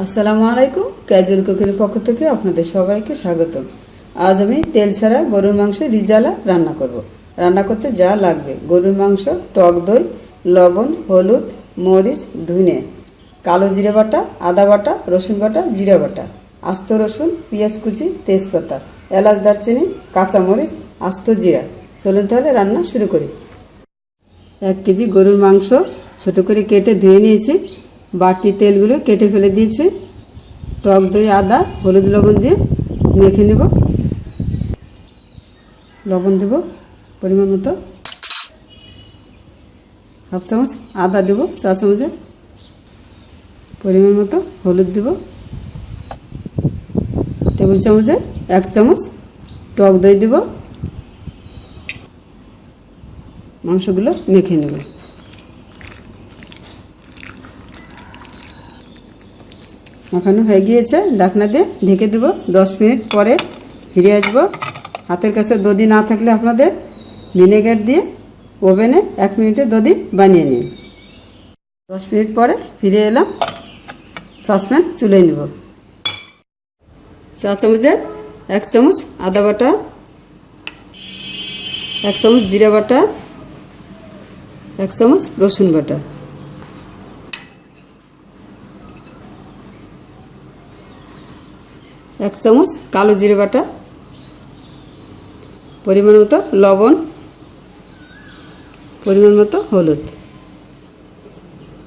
আসসালামু আলাইকুম। ক্যাজুয়াল কুকিংয়ের পক্ষ থেকে আপনাদের সবাইকে স্বাগত। আজ আমি তেল ছাড়া গরুর মাংসের রিজালা রান্না করব। রান্না করতে যা লাগবে: গরুর মাংস, টক দই, লবণ, হলুদ, মরিচ, ধনে, কালো জিরে বাটা, আদা বাটা, রসুন বাটা, জিরা বাটা, আস্ত রসুন, পেঁয়াজ কুচি, তেজপাতা, এলাচ, দারচিনি, কাঁচামরিচ, আস্ত জিরা। চলুন তাহলে রান্না শুরু করি। 1 কেজি গরুর মাংস ছোটো করে কেটে ধুয়ে নিয়েছি। বাড়তি তেলগুলো কেটে ফেলে দিয়েছি। টক দই, আদা, হলুদ, লবণ দিয়ে মেখে নেব। লবণ দেব পরিমাণ মতো, হাফ চামচ আদা দেব, চা চামচের পরিমাণ মতো হলুদ দেব, টেবিল চামচের 1 চামচ টক দই দেব। মাংসগুলো মেখে নেব। মাখানো হয়ে গিয়েছে, ঢাকনা দিয়ে ঢেকে দেব। 10 মিনিট পরে ফিরে আসবো। হাতের কাছে দধি না থাকলে আপনাদের ভিনেগার দিয়ে ওভেনে 1 মিনিটে দধি বানিয়ে নিন। 10 মিনিট পরে ফিরে এলাম। সসপ্যান চুলিয়ে নেব। চা চামচের 1 চামচ আদা বাটা, 1 চামচ জিরা বাটা, 1 চামচ রসুন বাটা, 1 চামচ কালো জিরে বাটা, পরিমাণ মতো লবণ, পরিমাণ মতো হলুদ,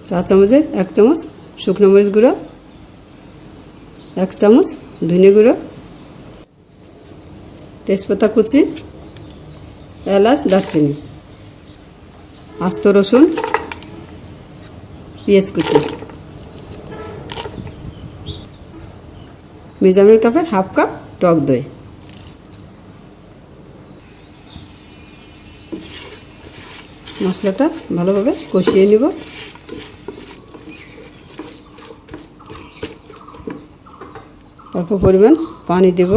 চা চামচের 1 চামচ শুকনো মরিচ গুঁড়ো, 1 চামচ ধনে গুঁড়ো, তেজপাতা কুচি, এলাচ, দারচিনি, আস্ত রসুন, পেঁয়াজ কুচি, মেজারমেন্ট কাপের হাফ কাপ টক দই। মশলাটা ভালোভাবে কষিয়ে নিব। অল্প পরিমাণ পানি দেব।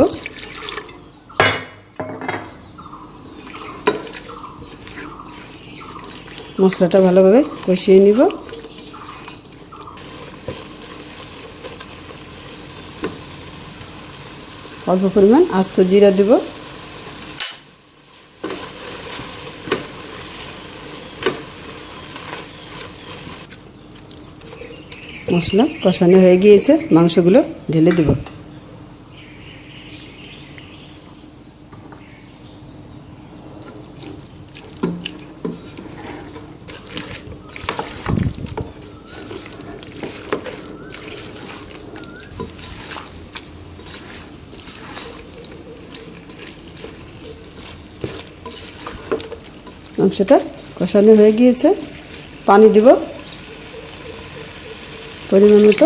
মশলাটা ভালোভাবে কষিয়ে নিব। অল্প পরিমাণ আস্ত জিরা দেব। মশলা কষানো হয়ে গিয়েছে, মাংসগুলো ঢেলে দেব। মাংসটা কষানো হয়ে গিয়েছে, পানি দেব পরিমাণ মতো।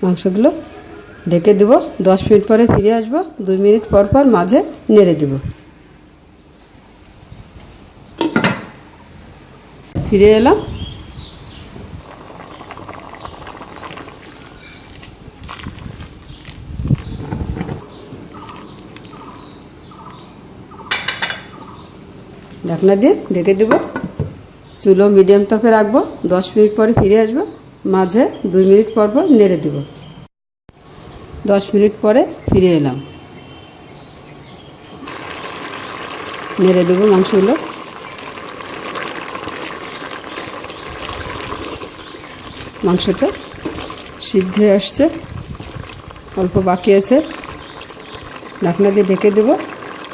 মাংসগুলো ঢেকে দেব। 10 মিনিট পরে ফিরে আসবো। 2 মিনিট পর পর মাঝে নেড়ে দেব। ফিরে এলাম। ঢাকনা দিয়ে ঢেকে দেব। চুলো মিডিয়াম তাপে রাখবো। 10 মিনিট পরে ফিরে আসবো। মাঝে 2 মিনিট পর পর নেড়ে দেব। 10 মিনিট পরে ফিরে এলাম। নেড়ে দেবো মাংসগুলো। মাংসটা সিদ্ধ হয়ে আসছে, অল্প বাকি আছে। ঢাকনা দিয়ে ঢেকে দেবো।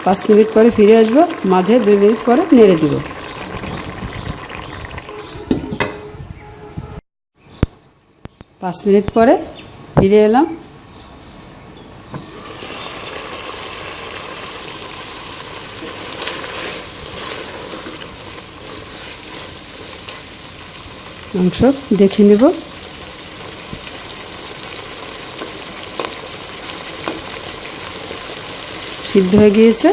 5 মিনিট পরে ফিরে আসবো। মাঝে 2 মিনিট পরে নেড়ে দেব। 5 মিনিট পরে ফিরে এলাম। মাংস দেখে নেব। সিদ্ধ হয়ে গিয়েছে।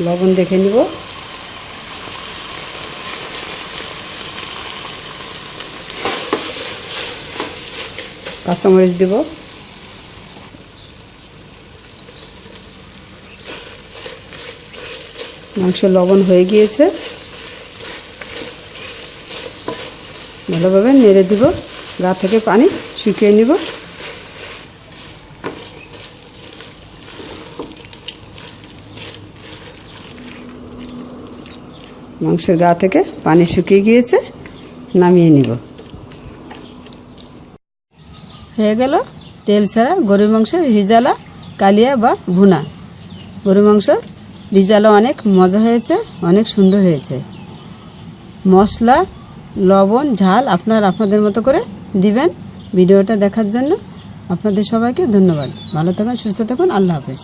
লবণ দেখে নিব। কাঁচামরিচ দেব। মাংস লবণ হয়ে গিয়েছে, ভালোভাবে নেড়ে দিব। গা থেকে পানি শুকিয়ে নিব। মাংসের গা থেকে পানি শুকিয়ে গিয়েছে, নামিয়ে নিব। হয়ে গেল তেল ছাড়া গরুর মাংসের রিজালা, কালিয়া বা ভুনা। গরুর মাংস রিজালা অনেক মজা হয়েছে, অনেক সুন্দর হয়েছে। মশলা, লবণ, ঝাল আপনাদের মতো করে দিবেন। ভিডিওটা দেখার জন্য আপনাদের সবাইকে ধন্যবাদ। ভালো থাকুন, সুস্থ থাকুন। আল্লাহ হাফেজ।